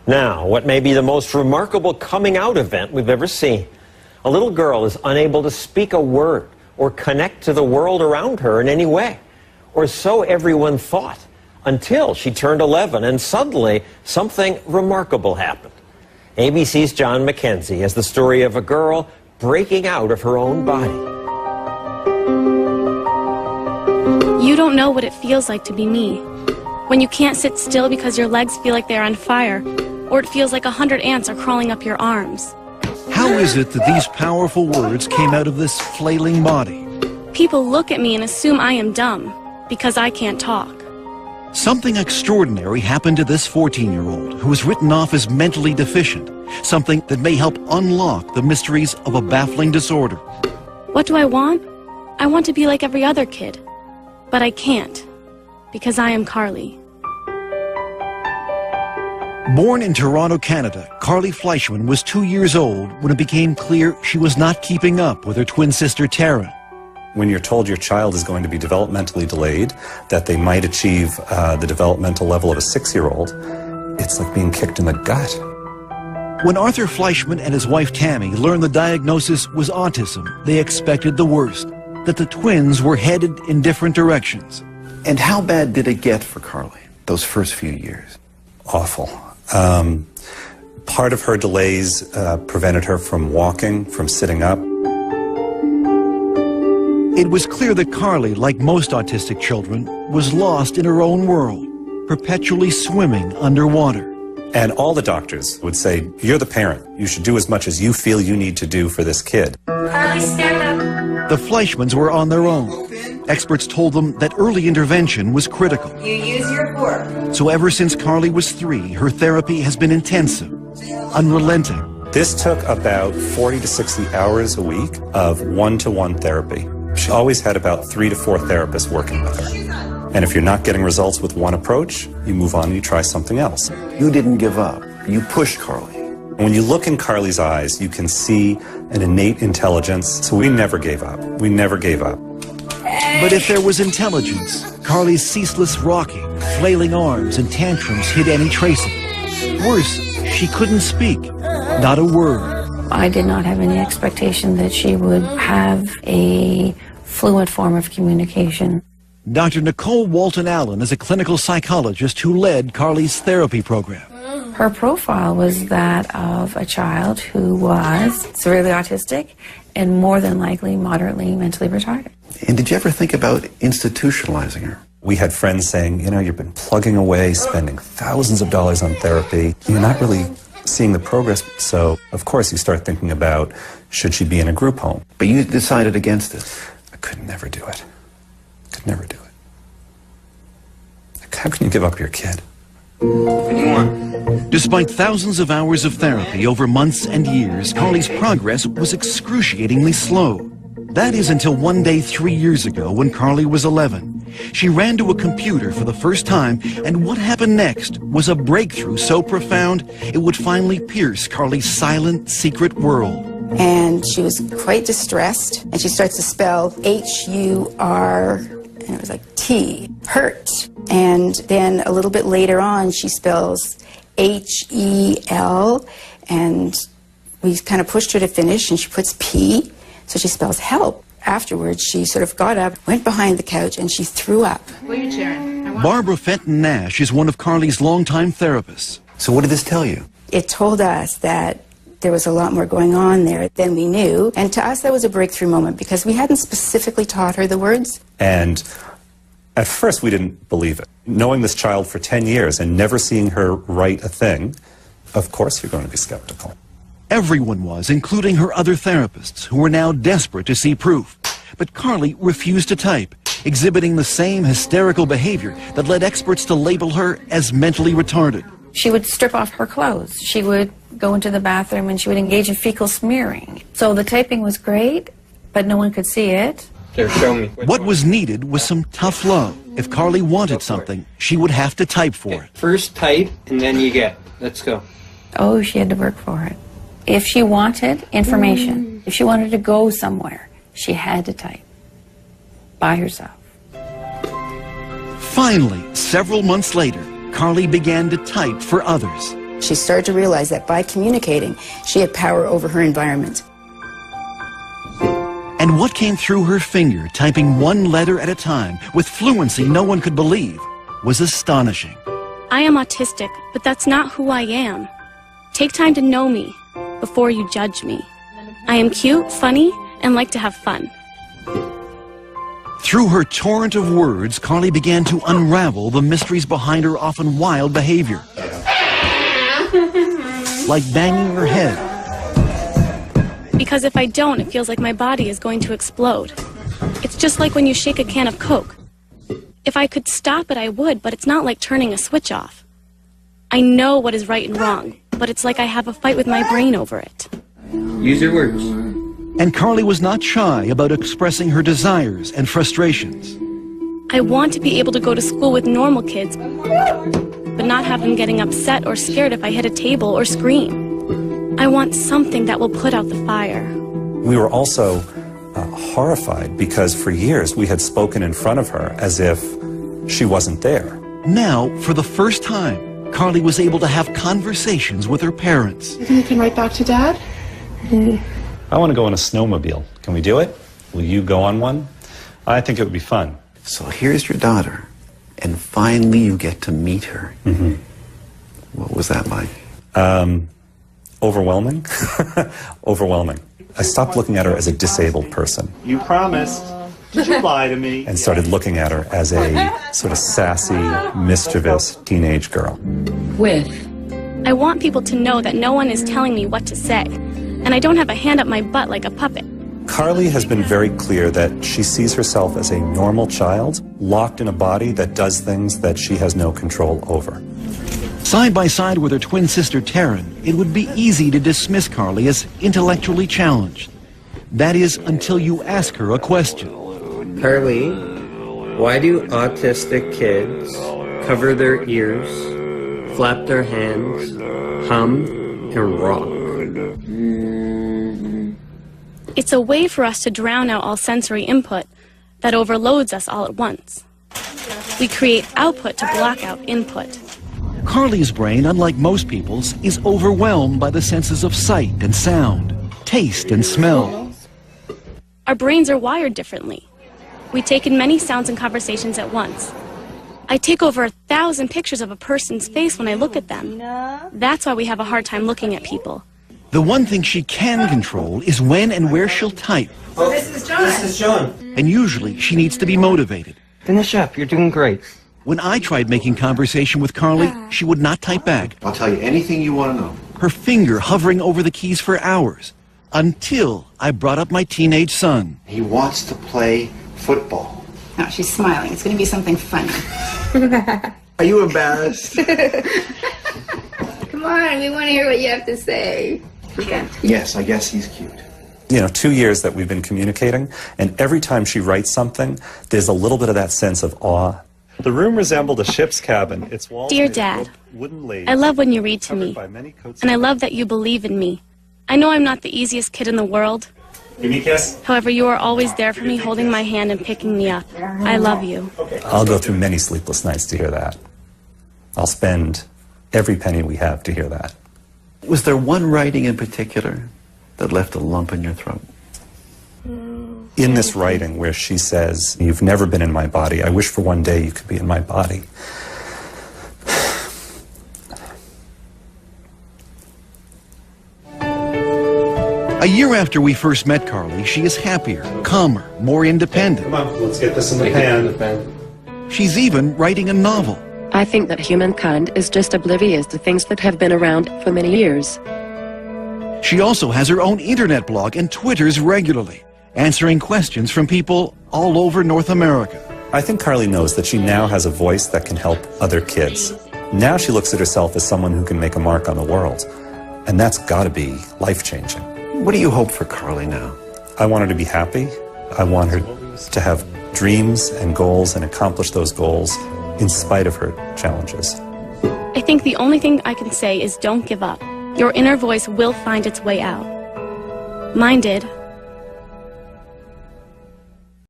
Now, what may be the most remarkable coming out event we've ever seen. A little girl is unable to speak a word or connect to the world around her in any way. Or so everyone thought, until she turned 11 and suddenly something remarkable happened. ABC's John McKenzie has the story of a girl breaking out of her own body. You don't know what it feels like to be me. When you can't sit still because your legs feel like they're on fire, or it feels like 100 ants are crawling up your arms. How is it that these powerful words came out of this flailing body? People look at me and assume I am dumb, because I can't talk. Something extraordinary happened to this 14-year-old who was written off as mentally deficient, something that may help unlock the mysteries of a baffling disorder. What do I want? I want to be like every other kid. But I can't, because I am Carly. Born in Toronto, Canada, Carly Fleischman was 2 years old when it became clear she was not keeping up with her twin sister Tara. When you're told your child is going to be developmentally delayed, that they might achieve the developmental level of a 6-year-old, it's like being kicked in the gut. When Arthur Fleischman and his wife Tammy learned the diagnosis was autism, they expected the worst, that the twins were headed in different directions. And how bad did it get for Carly, those first few years? Awful. Part of her delays prevented her from walking, from sitting up. It was clear that Carly, like most autistic children, was lost in her own world, perpetually swimming underwater. And all the doctors would say, you're the parent. You should do as much as you feel you need to do for this kid. Carly, stand up. The Fleischmans were on their own. Experts told them that early intervention was critical. You use your fork. So ever since Carly was 3, her therapy has been intensive, unrelenting. This took about 40 to 60 hours a week of one-to-one therapy. She always had about 3 to 4 therapists working with her. And if you're not getting results with one approach, you move on and you try something else. You didn't give up. You pushed Carly. When you look in Carly's eyes, you can see an innate intelligence. So we never gave up. We never gave up. But if there was intelligence, Carly's ceaseless rocking, flailing arms, and tantrums hid any trace of it. Worse, she couldn't speak. Not a word. I did not have any expectation that she would have a fluent form of communication. Dr. Nicole Walton-Allen is a clinical psychologist who led Carly's therapy program. Her profile was that of a child who was severely autistic and more than likely moderately mentally retarded. And did you ever think about institutionalizing her? We had friends saying, you know, you've been plugging away, spending thousands of dollars on therapy. You're not really seeing the progress. So, of course, you start thinking about, should she be in a group home? But you decided against it. I could never do it. Could never do it. How can you give up your kid? Despite thousands of hours of therapy over months and years, Carly's progress was excruciatingly slow. That is until one day 3 years ago when Carly was 11. She ran to a computer for the first time, and what happened next was a breakthrough so profound it would finally pierce Carly's silent, secret world. And she was quite distressed, and she starts to spell H-U-R, and it was like T, hurt. And then a little bit later on, she spells H-E-L, and we kind of pushed her to finish, and she puts P, so she spells help. Afterwards, she sort of got up, went behind the couch, and she threw up. Barbara Fenton Nash is one of Carly's longtime therapists. So what did this tell you? It told us that there was a lot more going on there than we knew. And to us, that was a breakthrough moment because we hadn't specifically taught her the words. And at first, we didn't believe it. Knowing this child for 10 years and never seeing her write a thing, of course you're going to be skeptical. Everyone was, including her other therapists, who were now desperate to see proof. But Carly refused to type, exhibiting the same hysterical behavior that led experts to label her as mentally retarded. She would strip off her clothes. She would go into the bathroom and she would engage in fecal smearing. So the typing was great, but no one could see it. Here, show me. What was needed was some tough love. If Carly wanted something, she would have to type for it. First type, and then you get. Let's go. Oh, she had to work for it. If she wanted information, if she wanted to go somewhere, she had to type by herself. Finally, several months later, Carly began to type for others. She started to realize that by communicating, she had power over her environment. And what came through her finger, typing one letter at a time, with fluency no one could believe, was astonishing. I am autistic, but that's not who I am. Take time to know me before you judge me. I am cute, funny, and like to have fun. Through her torrent of words, Carly began to unravel the mysteries behind her often wild behavior. Like banging her head. Because if I don't, it feels like my body is going to explode. It's just like when you shake a can of Coke. If I could stop it, I would, but it's not like turning a switch off. I know what is right and wrong, but it's like I have a fight with my brain over it. Use your words. And Carly was not shy about expressing her desires and frustrations. I want to be able to go to school with normal kids, but not have them getting upset or scared if I hit a table or scream. I want something that will put out the fire. We were also horrified because for years we had spoken in front of her as if she wasn't there. Now, for the first time, Carly was able to have conversations with her parents. You think you can write back to Dad? I want to go on a snowmobile. Can we do it? Will you go on one? I think it would be fun. So here's your daughter, and finally you get to meet her. Mm-hmm. What was that like? Overwhelming. Overwhelming. I stopped looking at her as a disabled person. You promised. Did you lie to me? And started looking at her as a sort of sassy, mischievous teenage girl. I want people to know that no one is telling me what to say, and I don't have a hand up my butt like a puppet. Carly has been very clear that she sees herself as a normal child, locked in a body that does things that she has no control over. Side by side with her twin sister Taryn, it would be easy to dismiss Carly as intellectually challenged. That is, until you ask her a question. Carly, why do autistic kids cover their ears, flap their hands, hum, and rock? It's a way for us to drown out all sensory input that overloads us all at once. We create output to block out input. Carly's brain, unlike most people's, is overwhelmed by the senses of sight and sound, taste and smell. Our brains are wired differently. We take in many sounds and conversations at once. I take over 1,000 pictures of a person's face when I look at them. That's why we have a hard time looking at people. The one thing she can control is when and where she'll type. Oh, this is John. This is John. And usually she needs to be motivated. Finish up. You're doing great. When I tried making conversation with Carly, she would not type back. I'll tell you anything you want to know. Her finger hovering over the keys for hours, until I brought up my teenage son. He wants to play football. No, she's smiling. It's going to be something funny. Are you embarrassed? Come on, we want to hear what you have to say. Yes, I guess he's cute. 2 years that we've been communicating, and every time she writes something, there's a little bit of that sense of awe. The room resembled a ship's cabin. Its walls Dear made of Dad, wooden laths, I love when you read to me, covered by many coats and I of love that you believe in me. I know I'm not the easiest kid in the world. Give me a kiss. However, you are always there for me, holding my hand and picking me up. I love you. I'll go through many sleepless nights to hear that. I'll spend every penny we have to hear that. Was there one writing in particular that left a lump in your throat? In this writing where she says, "You've never been in my body. I wish for one day you could be in my body." A year after we first met Carly, she is happier, calmer, more independent. Come on, let's get this in the pan. She's even writing a novel. I think that humankind is just oblivious to things that have been around for many years. She also has her own internet blog and twitters regularly, answering questions from people all over North America. I think Carly knows that she now has a voice that can help other kids. Now she looks at herself as someone who can make a mark on the world. And that's got to be life-changing. What do you hope for Carly now? I want her to be happy. I want her to have dreams and goals and accomplish those goals in spite of her challenges. I think the only thing I can say is don't give up. Your inner voice will find its way out. Mine did.